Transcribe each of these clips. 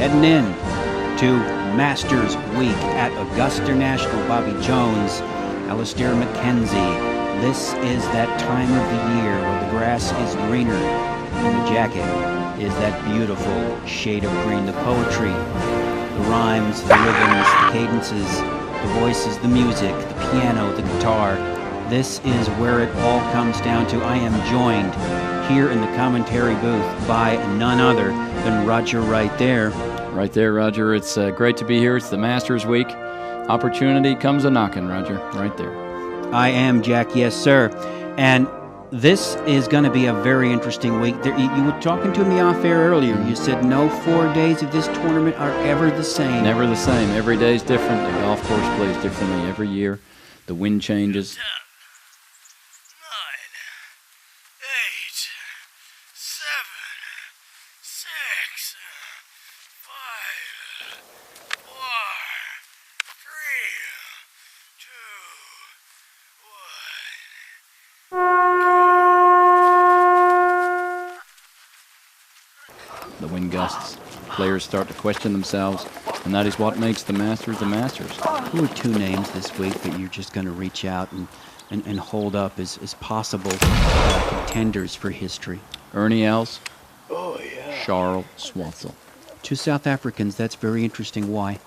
heading in to Masters Week at Augusta National. Bobby Jones, Alistair McKenzie. This is that time of the year where the grass is greener and the jacket is that beautiful shade of green. The poetry, the rhymes, the rhythms, the cadences, the voices, the music, the piano, the guitar. This is where it all comes down to. I am joined here in the commentary booth by none other than Roger right there. Right there, Roger. It's great to be here. It's the Masters Week. Opportunity comes a-knocking, Roger. Right there. I am, Jack. Yes, sir. And this is going to be a very interesting week. You were talking to me off air earlier. You said no 4 days of this tournament are ever the same. Never the same. Every day is different. The golf course plays differently every year. The wind changes. 10, 9, 8, 7, 6, 5, 4, 3, 2, 1. The wind gusts. Players start to question themselves, and that is what makes the Masters the Masters. Who are two names this week that you're just going to reach out and hold up as possible contenders for history? Ernie Els. Oh, yeah. Charles Schwartzel. Two South Africans. That's very interesting. Why?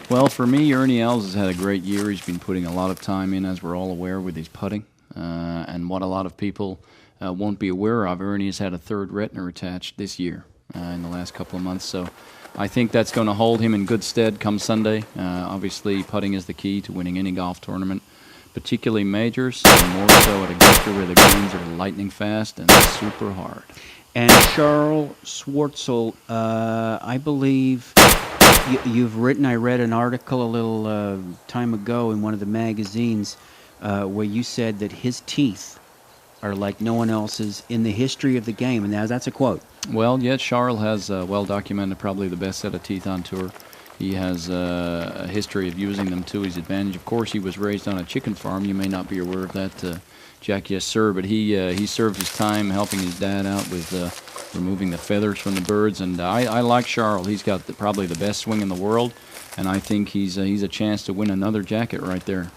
Well, for me, Ernie Els has had a great year. He's been putting a lot of time in, as we're all aware, with his putting. And what a lot of people won't be aware of, Ernie has had a third retina attached this year in the last couple of months. So I think that's going to hold him in good stead come Sunday. Obviously, putting is the key to winning any golf tournament, particularly majors, and more so at Augusta where the greens are lightning fast and super hard. And Charles Schwartzel, I believe you've written, I read an article a little time ago in one of the magazines where you said that his teeth are like no one else's in the history of the game, and now that's a quote. Well, yeah, Charles has well documented probably the best set of teeth on tour. He has a history of using them to his advantage. Of course, he was raised on a chicken farm. You may not be aware of that, Jack. Yes, sir. But he served his time helping his dad out with removing the feathers from the birds. And I like Charles. He's got probably the best swing in the world, and I think he's a chance to win another jacket right there.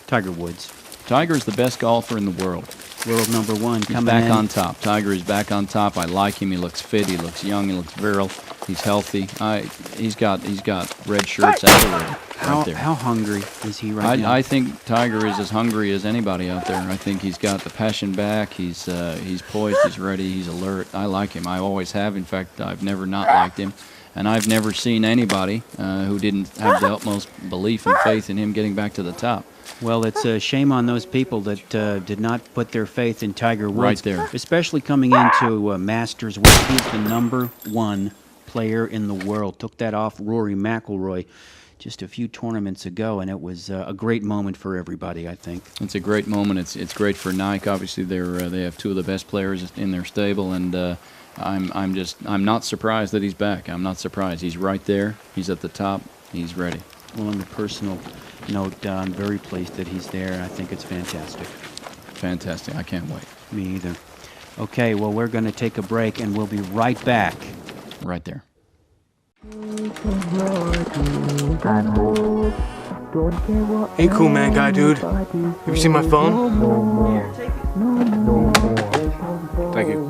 Tiger Woods. Tiger's the best golfer in the world. World number one. He's coming back in. on top. Tiger is back on top. I like him. He looks fit. He looks young. He looks virile. He's healthy. He's got red shirts everywhere. How hungry is he right now? I think Tiger is as hungry as anybody out there. I think he's got the passion back. He's poised. He's ready. He's alert. I like him. I always have. In fact, I've never not liked him. And I've never seen anybody who didn't have the utmost belief and faith in him getting back to the top. Well, it's a shame on those people that did not put their faith in Tiger Woods. Right there. Especially coming into Masters Week. He's the number one player in the world. Took that off Rory McIlroy just a few tournaments ago, and it was a great moment for everybody, I think. It's a great moment. It's great for Nike. Obviously, they have two of the best players in their stable, and I'm not surprised that he's back. I'm not surprised. He's right there. He's at the top. He's ready. Well, on a personal note, I'm very pleased that he's there. I think it's fantastic. Fantastic. I can't wait. Me either. Okay, well, we're going to take a break, and we'll be right back. Right there. Hey, cool man guy, dude. Have you seen my phone? Thank you.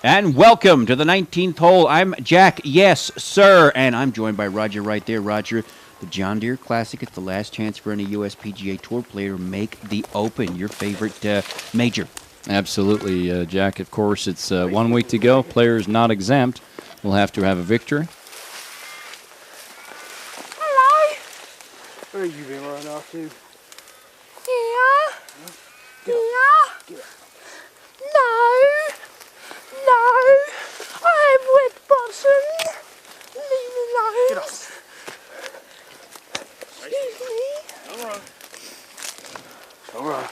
And welcome to the 19th hole. I'm Jack, yes, sir, and I'm joined by Roger right there. Roger, the John Deere Classic is the last chance for any USPGA Tour player to make the Open, your favorite major. Absolutely, Jack. Of course, it's 1 week to go. Players not exempt will have to have a victory. Hello. Where have you been running off to? Yeah. Yeah. No. I have wet bottom. Leave me alone. Get off. Excuse me. All right.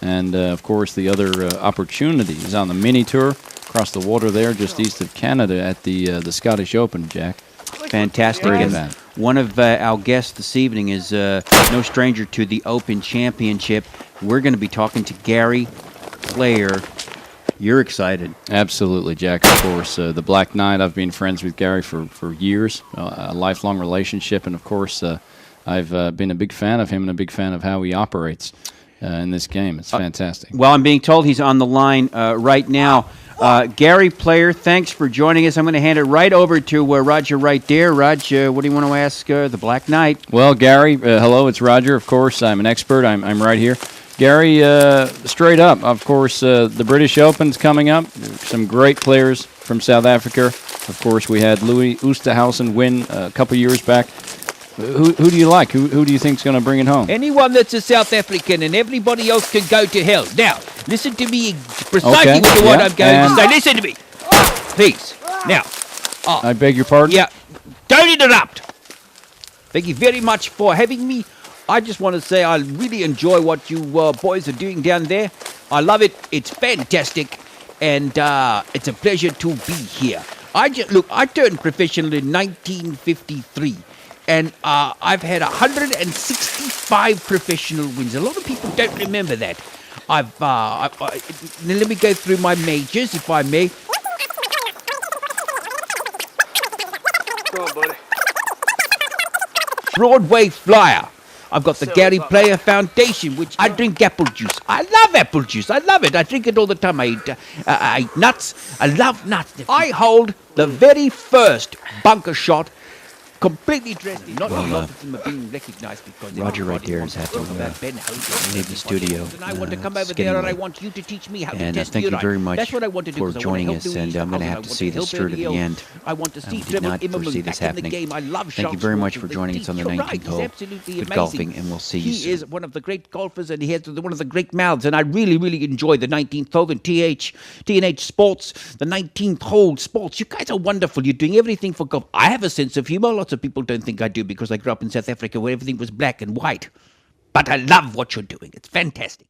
And, of course, the other opportunities on the mini tour. across the water there, just east of Canada at the Scottish Open, Jack. Fantastic. Great And event. one of our guests this evening is no stranger to the Open Championship. We're going to be talking to Gary Player. You're excited. Absolutely, Jack. Of course, the Black Knight, I've been friends with Gary for years, a lifelong relationship. And, of course, I've been a big fan of him and a big fan of how he operates in this game. It's fantastic. Well, I'm being told he's on the line right now. Gary Player, thanks for joining us. I'm going to hand it right over to Roger right there. Raj, what do you want to ask the Black Knight? Well, Gary, hello, it's Roger. Of course, I'm an expert. I'm right here. Gary, straight up, of course, the British Open's coming up. Some great players from South Africa. Of course, we had Louis Oosthuizen win a couple years back. Who do you like? Who do you think's going to bring it home? Anyone that's a South African, and everybody else can go to hell. Now, listen to me precisely Okay, with what yeah, I'm going and- to say. Listen to me. Please. Now, I beg your pardon? yeah, don't interrupt. Thank you very much for having me. I just want to say I really enjoy what you boys are doing down there. I love it. It's fantastic. And it's a pleasure to be here. I turned professional in 1953. And I've had 165 professional wins. A lot of people don't remember that. Now let me go through my majors, if I may. Come on, buddy. Broadway Flyer. I've got the Gary Player Foundation, which I drink apple juice. I love apple juice. I love it. I drink it all the time. I eat nuts. I love nuts. I hold the very first bunker shot completely dressed in. Not a lot of them are being recognized because Roger right everybody there wants has to had talk to, about Ben Hogan leave the studio, And I want to come over it's getting there and I late. want you to teach me how to And test thank the you urine. very much That's what I want to do for because I want joining help us, Louis and I'm going to Oosthuizen. have I to want see this help through to the Ernie end. I want to see We did Trevor not Immelman foresee back this in the happening. game. I love Thank you Charles very much Walton. for joining us on the You're 19th right. He's hole. absolutely Good amazing. golfing, and we'll see you He soon. is one of the great golfers, and he has one of the great mouths. And I really, really enjoy the 19th hole and TNH Sports, the 19th hole sports. You guys are wonderful. You're doing everything for golf. I have a sense of humor. Lots of people don't think I do because I grew up in South Africa where everything was black and white. But I love what you're doing. It's fantastic.